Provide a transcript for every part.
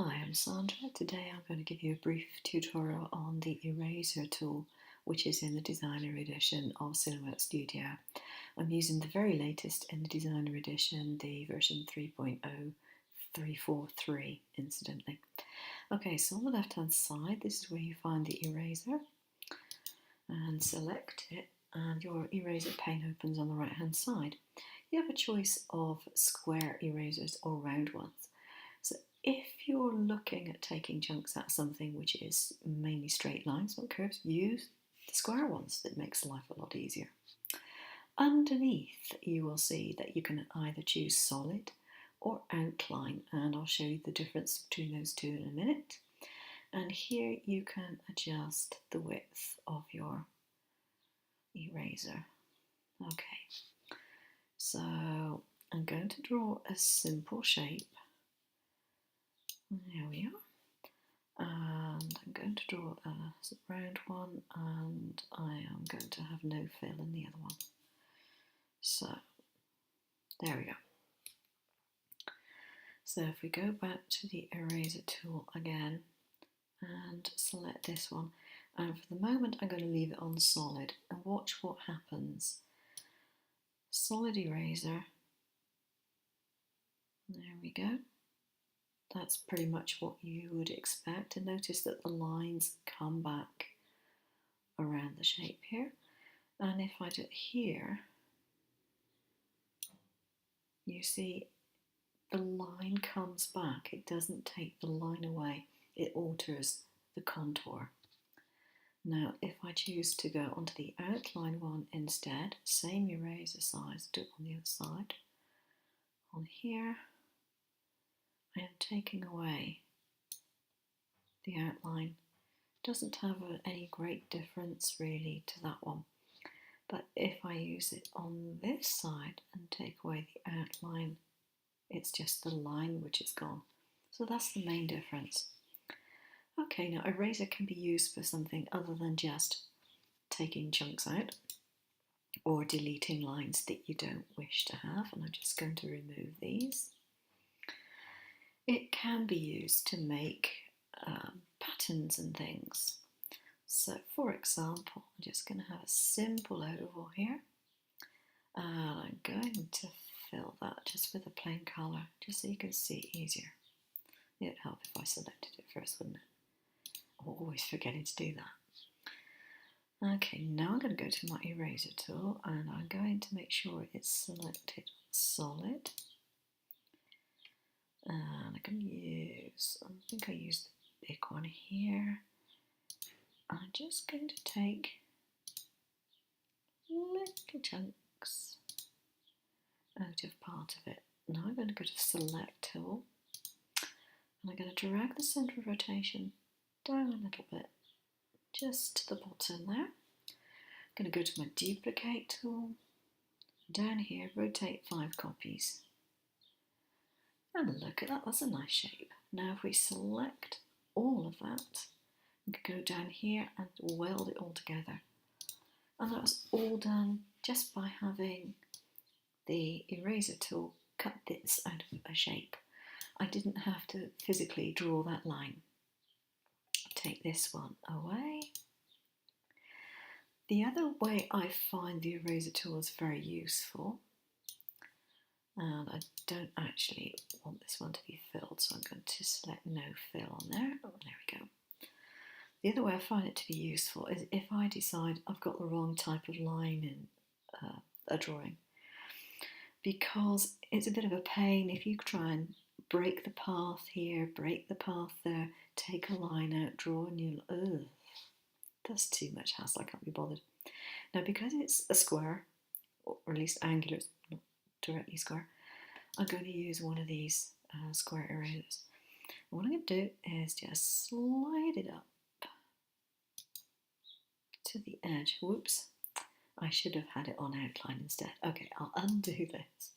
Hi, I'm Sandra. Today I'm going to give you a brief tutorial on the eraser tool, which is in the designer edition of Silhouette Studio. I'm using the very latest in the designer edition, the version 3.0343, incidentally. Okay, so on the left hand side, this is where you find the eraser, and select it, and your eraser pane opens on the right hand side. You have a choice of square erasers or round ones. So if you're looking at taking chunks out of something which is mainly straight lines, not curves, use the square ones. That makes life a lot easier. Underneath, you will see that you can either choose solid or outline, and I'll show you the difference between those two in a minute. And here you can adjust the width of your eraser. Okay, so I'm going to draw a simple shape. There we are. And I'm going to draw a round one, and I am going to have no fill in the other one. So there we go. So if we go back to the eraser tool again and select this one, and for the moment I'm going to leave it on solid and watch what happens. Solid eraser, there we go. That's pretty much what you would expect, and notice that the lines come back around the shape here. And if I do it here, you see the line comes back. It doesn't take the line away, it alters the contour. Now if I choose to go onto the outline one instead, same eraser size, do it on the other side. On here, I am taking away the outline. Doesn't have any great difference really to that one. But if I use it on this side and take away the outline, it's just the line which is gone. So that's the main difference. Okay, now eraser can be used for something other than just taking chunks out or deleting lines that you don't wish to have, and I'm just going to remove these. It can be used to make patterns and things. So for example, I'm just going to have a simple oval here, and I'm going to fill that just with a plain colour, just so you can see easier. It would help if I selected it first, wouldn't it? I'm always forgetting to do that. Okay, now I'm going to go to my eraser tool, and I'm going to make sure it's selected solid. And I'm going to use, I think I used the big one here. I'm just going to take little chunks out of part of it. Now I'm going to go to select tool, and I'm going to drag the centre of rotation down a little bit, just to the bottom there. I'm going to go to my duplicate tool, down here, rotate 5 copies. And look at that, that's a nice shape. Now if we select all of that, we can go down here and weld it all together. And that's all done just by having the eraser tool cut this out of a shape. I didn't have to physically draw that line. Take this one away. The other way I find the eraser tool is very useful, and I don't actually want this one to be filled, so I'm going to select no fill on there. Oh, there we go. The other way I find it to be useful is if I decide I've got the wrong type of line in a drawing, because it's a bit of a pain if you try and break the path here, break the path there, take a line out, draw a new, that's too much hassle, I can't be bothered. Now because it's a square, or at least angular, it's not directly square, I'm going to use one of these square erasers. And what I'm going to do is just slide it up to the edge. Whoops, I should have had it on outline instead. Okay, I'll undo this,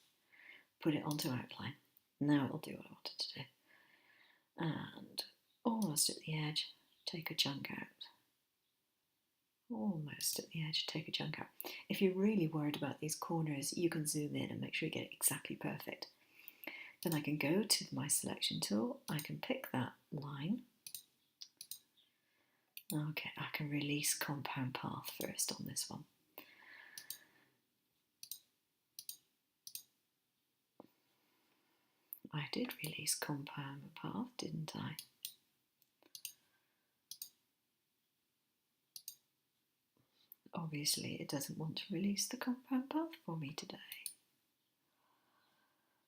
put it onto outline. Now it'll do what I wanted to do. And almost at the edge, take a chunk out. Almost at the edge, take a chunk out. If you're really worried about these corners, you can zoom in and make sure you get it exactly perfect. Then I can go to my selection tool, I can pick that line. Okay, I can release compound path first on this one. I did release compound path, didn't I? Obviously, it doesn't want to release the compound path for me today.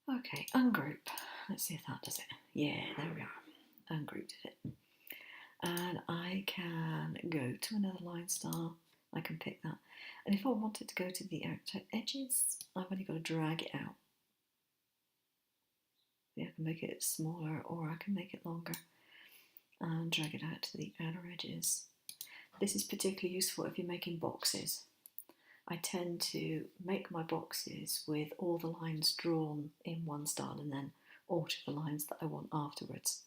Okay, ungroup. Let's see if that does it. Yeah, there we are. Ungroup did it. And I can go to another line style. I can pick that. And if I wanted to go to the outer edges, I've only got to drag it out. Yeah, I can make it smaller or I can make it longer and drag it out to the outer edges. This is particularly useful if you're making boxes. I tend to make my boxes with all the lines drawn in one style and then alter the lines that I want afterwards.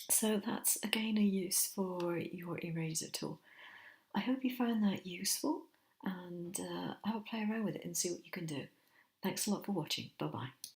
So that's again a use for your eraser tool. I hope you found that useful and have a play around with it and see what you can do. Thanks a lot for watching. Bye bye.